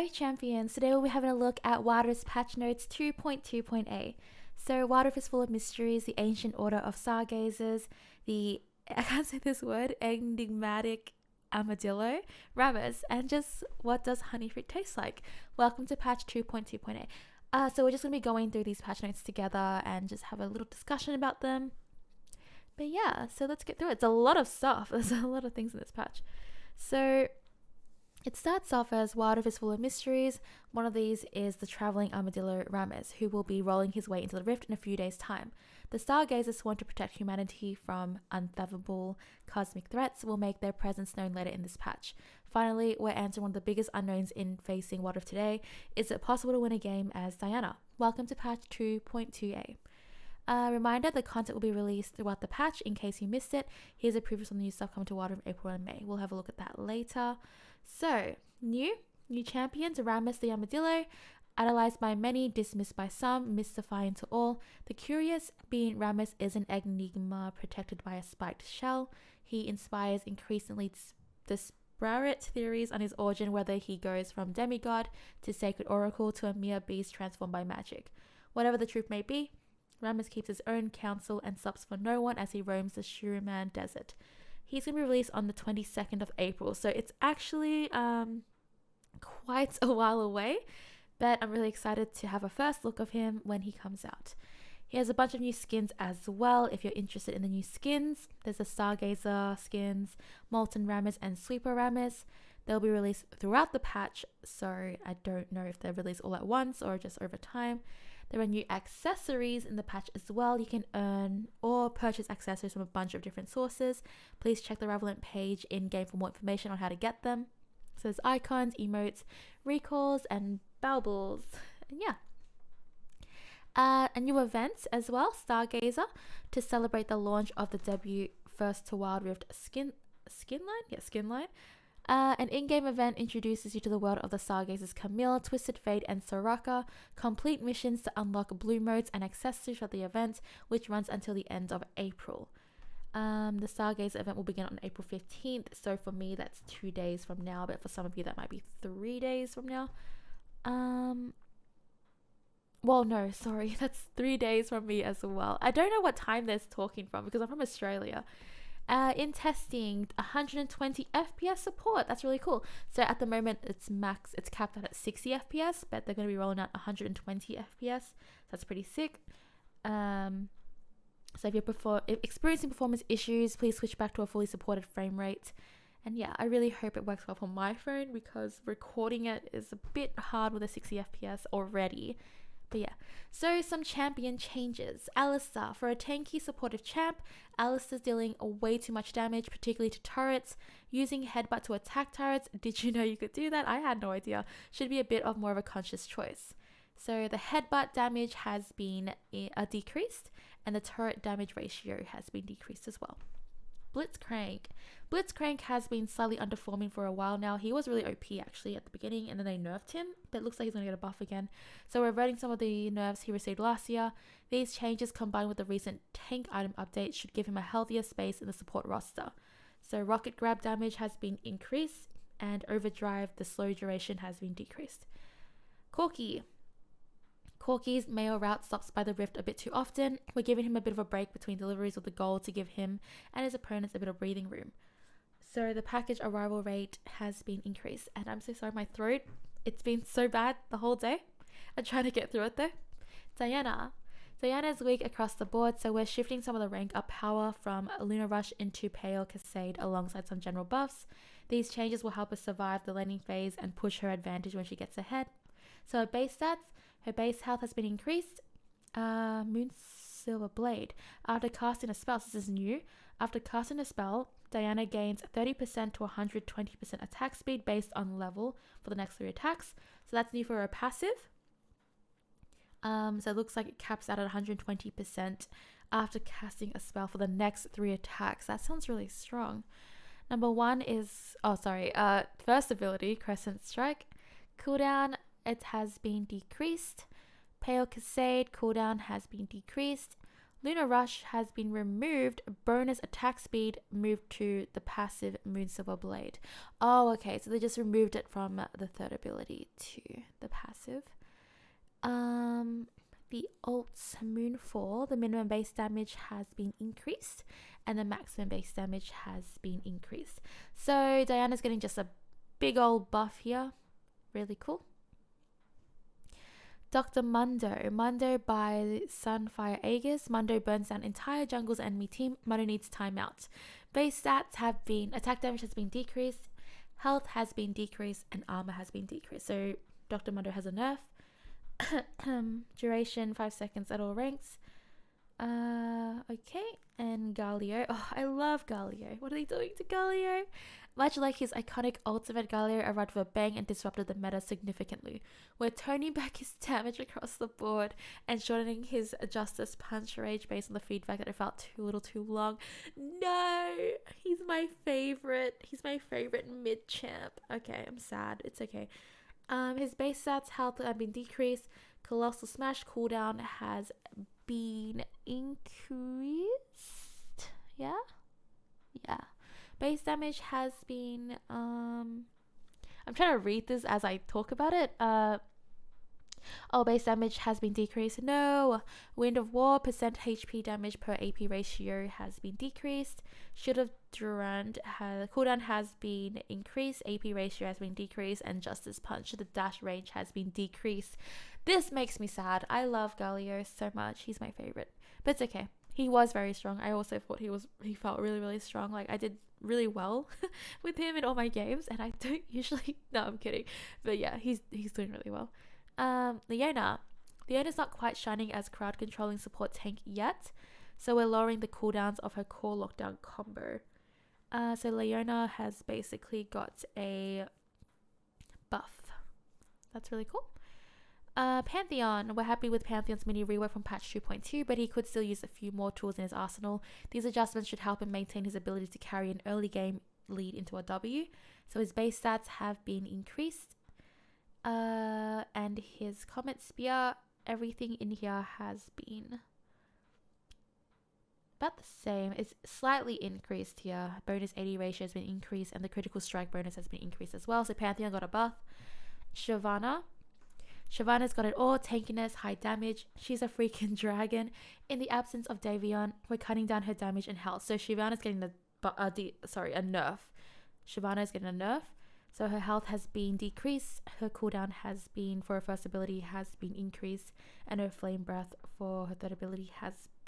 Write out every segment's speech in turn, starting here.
Hey champions, today we'll be having a look at Wildrift's patch notes 2.2.a. So Wildrift is full of mysteries, the ancient order of stargazers, the, I can't say this word, enigmatic armadillo, Rammus, and just what does honey fruit taste like. Welcome to patch 2.2.a. So we're just going to be going through these patch notes together and just have a little discussion about them. But yeah, so let's get through it. It's a lot of stuff. There's a lot of things in this patch. So it starts off as Wildrift is full of mysteries. One of these is the traveling armadillo Rammus, who will be rolling his way into the rift in a few days' time. The stargazers sworn to protect humanity from unfathomable cosmic threats will make their presence known later in this patch. Finally, we're answering one of the biggest unknowns in facing Wildrift today. Is it possible to win a game as Diana? Welcome to patch 2.2a. Reminder, the content will be released throughout the patch in case you missed it. Here's a preview on the new stuff coming to Wildrift in April and May. We'll have a look at that later. So, new champions, Rammus the Armadillo, idolized by many, dismissed by some, mystifying to all. The curious being Rammus is an enigma protected by a spiked shell. He inspires increasingly disparate theories on his origin, whether he goes from demigod to sacred oracle to a mere beast transformed by magic. Whatever the truth may be, Rammus keeps his own counsel and stops for no one as he roams the Shuriman Desert. He's going to be released on the 22nd of April, so it's actually quite a while away, but I'm really excited to have a first look of him when he comes out. He has a bunch of new skins as well. If you're interested in the new skins, there's the Stargazer skins, Molten Rammus and Sweeper Rammus. They'll be released throughout the patch, so I don't know if they're released all at once or just over time. There are new accessories in the patch as well. You can earn or purchase accessories from a bunch of different sources. Please check the Ravelint page in-game for more information on how to get them. So there's icons, emotes, recalls, and baubles. And yeah. A new event as well, Stargazer, to celebrate the launch of the debut First to Wildrift skin line? Yeah, skin line. An in-game event introduces you to the world of the Stargazers Camille, Twisted Fate, and Soraka. Complete missions to unlock blue modes and accessories for the event, which runs until the end of April. The Stargazer event will begin on April 15th, so for me that's 2 days from now, but for some of you that might be 3 days from now. Well, no, sorry, that's 3 days from me as well. I don't know what time they're talking from because I'm from Australia. In testing, 120 FPS support. That's really cool. So at the moment, it's capped out at 60 FPS, but they're going to be rolling out 120 FPS. That's pretty sick. So if you're experiencing performance issues, please switch back to a fully supported frame rate. And yeah, I really hope it works well for my phone because recording it is a bit hard with a 60 FPS already. But yeah, so some champion changes. Alistar, for a tanky supportive champ, Alistar's dealing way too much damage, particularly to turrets. Using headbutt to attack turrets, did you know you could do that? I had no idea. Should be a bit of more of a conscious choice. So the headbutt damage has been decreased, and the turret damage ratio has been decreased as well. Blitzcrank has been slightly underperforming for a while now. He was really OP actually at the beginning, and then they nerfed him, but it looks like he's going to get a buff again. So we're reverting some of the nerfs he received last year. These changes combined with the recent tank item update should give him a healthier space in the support roster. So rocket grab damage has been increased, and overdrive, the slow duration, has been decreased. Corky's mail route stops by the rift a bit too often. We're giving him a bit of a break between deliveries with the goal to give him and his opponents a bit of breathing room. So the package arrival rate has been increased. And I'm so sorry, my throat, it's been so bad the whole day. I'm trying to get through it though. Diana is weak across the board, so we're shifting some of the rank up power from Luna Rush into Pale Cascade alongside some general buffs. These changes will help us survive the laning phase and push her advantage when she gets ahead. So her base stats, her base health has been increased. Moonsilver Blade. After casting a spell, this is new. After casting a spell, Diana gains 30% to 120% attack speed based on level for the next 3 attacks. So that's new for her passive. So it looks like it caps out at 120% after casting a spell for the next 3 attacks. That sounds really strong. Number 1 is, first ability, Crescent Strike. Cooldown, it has been decreased. Pale Cascade cooldown has been decreased. Lunar Rush has been removed. Bonus attack speed moved to the passive Moonsilver Blade. Oh, okay. So they just removed it from the third ability to the passive. The alt's Moonfall, the minimum base damage has been increased and the maximum base damage has been increased. So Diana's getting just a big old buff here. Really cool. Dr. Mundo. Mundo by Sunfire Aegis. Mundo burns down entire jungle's enemy team. Mundo needs timeout. Base stats have been, attack damage has been decreased, health has been decreased, and armor has been decreased. So Dr. Mundo has a nerf. Duration 5 seconds at all ranks. Okay, and Galio. Oh, I love Galio. What are they doing to Galio? Much like his iconic ultimate, Galio arrived with a bang and disrupted the meta significantly. We're toning back his damage across the board and shortening his Justice Punch rage based on the feedback that it felt too little too long. No, he's my favorite. He's my favorite mid champ. Okay, I'm sad. It's okay. His base stats health have been decreased. Colossal Smash cooldown has been increased. Yeah. Base damage has been I'm trying to read this as I talk about it. Base damage has been decreased. No. Wind of War percent HP damage per AP ratio has been decreased. Shield of Durand cooldown has been increased. AP ratio has been decreased, and Justice Punch, the dash range, has been decreased. This makes me sad. I love Galio so much. He's my favorite, but it's okay. He was very strong. I also thought he felt really, really strong. Like I did really well with him in all my games, and I don't usually. No, I'm kidding. But yeah, he's doing really well. Leona. Leona's not quite shining as crowd controlling support tank yet, so we're lowering the cooldowns of her core lockdown combo. So Leona has basically got a buff. That's really cool. Pantheon. We're happy with Pantheon's mini rework from patch 2.2, but he could still use a few more tools in his arsenal. These adjustments should help him maintain his ability to carry an early game lead into a W. So his base stats have been increased. And his Comet Spear, everything in here has been about the same. It's slightly increased here. Bonus 80 ratio has been increased, and the critical strike bonus has been increased as well. So Pantheon got a buff. Shyvana's got it all. Tankiness, high damage. She's a freaking dragon. In the absence of Davion, we're cutting down her damage and health. So Shyvana's getting a nerf. Shyvana's getting a nerf. So her health has been decreased. Her cooldown has been, for her first ability, has been increased. And her flame breath for her third ability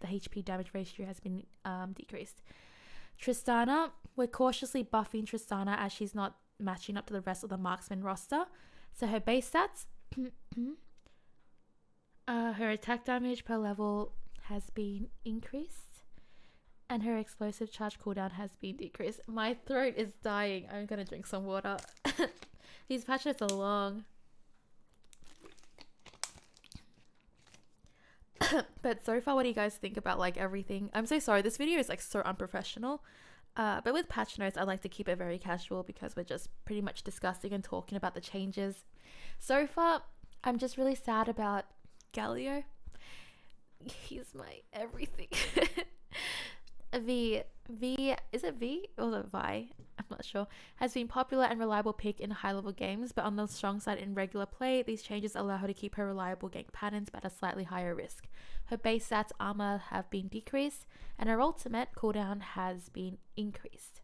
the HP damage ratio has been decreased. Tristana, we're cautiously buffing Tristana as she's not matching up to the rest of the marksman roster. So her base stats, her attack damage per level has been increased, and her explosive charge cooldown has been decreased. My throat is dying. I'm gonna drink some water. These patch notes are long. But so far, what do you guys think about like everything? I'm so sorry. This video is like so unprofessional. But with patch notes, I like to keep it very casual because we're just pretty much discussing and talking about the changes. So far, I'm just really sad about Galio. He's my everything. Is it V or is it Vi? I'm not sure. Has been popular and reliable pick in high level games, but on the strong side in regular play, these changes allow her to keep her reliable gank patterns but at a slightly higher risk. Her base stats armor have been decreased, and her ultimate cooldown has been increased.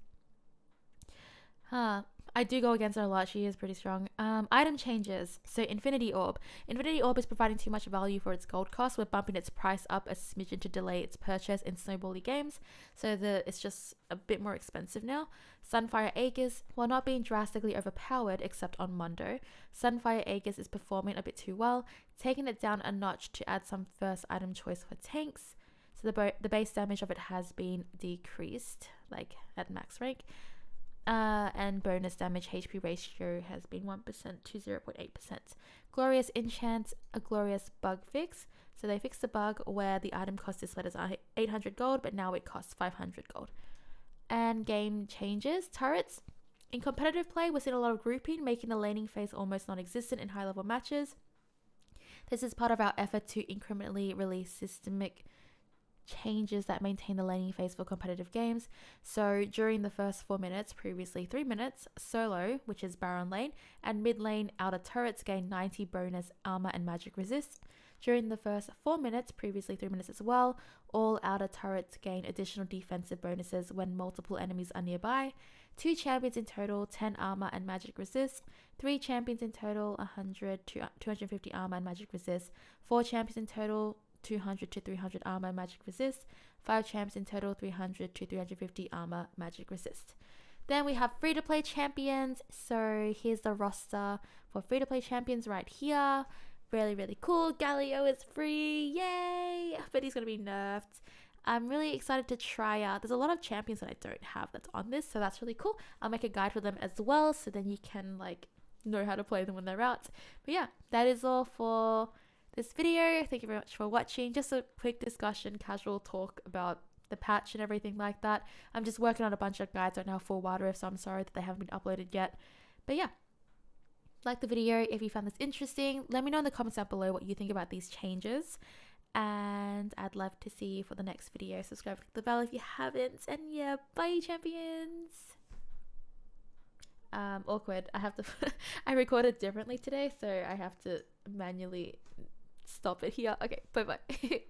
I do go against her a lot. She is pretty strong. Item changes. So Infinity Orb. Infinity Orb is providing too much value for its gold cost. We're bumping its price up a smidgen to delay its purchase in snowbally games. So it's just a bit more expensive now. Sunfire Aegis, while not being drastically overpowered except on Mundo, Sunfire Aegis is performing a bit too well, taking it down a notch to add some first item choice for tanks. So the base damage of it has been decreased, like at max rank. And bonus damage HP ratio has been 1% to 0.8%. Glorious Enchant, a glorious bug fix. So they fixed the bug where the item cost is letters are 800 gold, but now it costs 500 gold. And game changes. Turrets. In competitive play, we're seeing a lot of grouping, making the laning phase almost non-existent in high-level matches. This is part of our effort to incrementally release systemic changes that maintain the laning phase for competitive games. So during the first 4 minutes, previously 3 minutes, solo, which is Baron lane, and mid lane outer turrets gain 90 bonus armor and magic resist. During the first 4 minutes, previously 3 minutes as well, all outer turrets gain additional defensive bonuses when multiple enemies are nearby. 2 champions in total, 10 armor and magic resist. 3 champions in total, 100 to 250 armor and magic resist. 4 champions in total, 200 to 300 armor magic resist. 5 champs in total, 300 to 350 armor magic resist. Then we have free to play champions. So here's the roster for free to play champions right here. Really cool. Galio is free, yay, but he's gonna be nerfed. I'm really excited to try out. There's a lot of champions that I don't have that's on this, so that's really cool. I'll make a guide for them as well, so then you can like know how to play them when they're out. But yeah, that is all for this video. Thank you very much for watching. Just a quick discussion, casual talk about the patch and everything like that. I'm just working on a bunch of guides right now for Wild Rift, so I'm sorry that they haven't been uploaded yet. But yeah, like the video if you found this interesting. Let me know in the comments down below what you think about these changes, and I'd love to see you for the next video. Subscribe, click the bell if you haven't, and yeah, bye champions. Awkward, I have to I recorded differently today, so I have to manually stop it here. Okay, bye bye.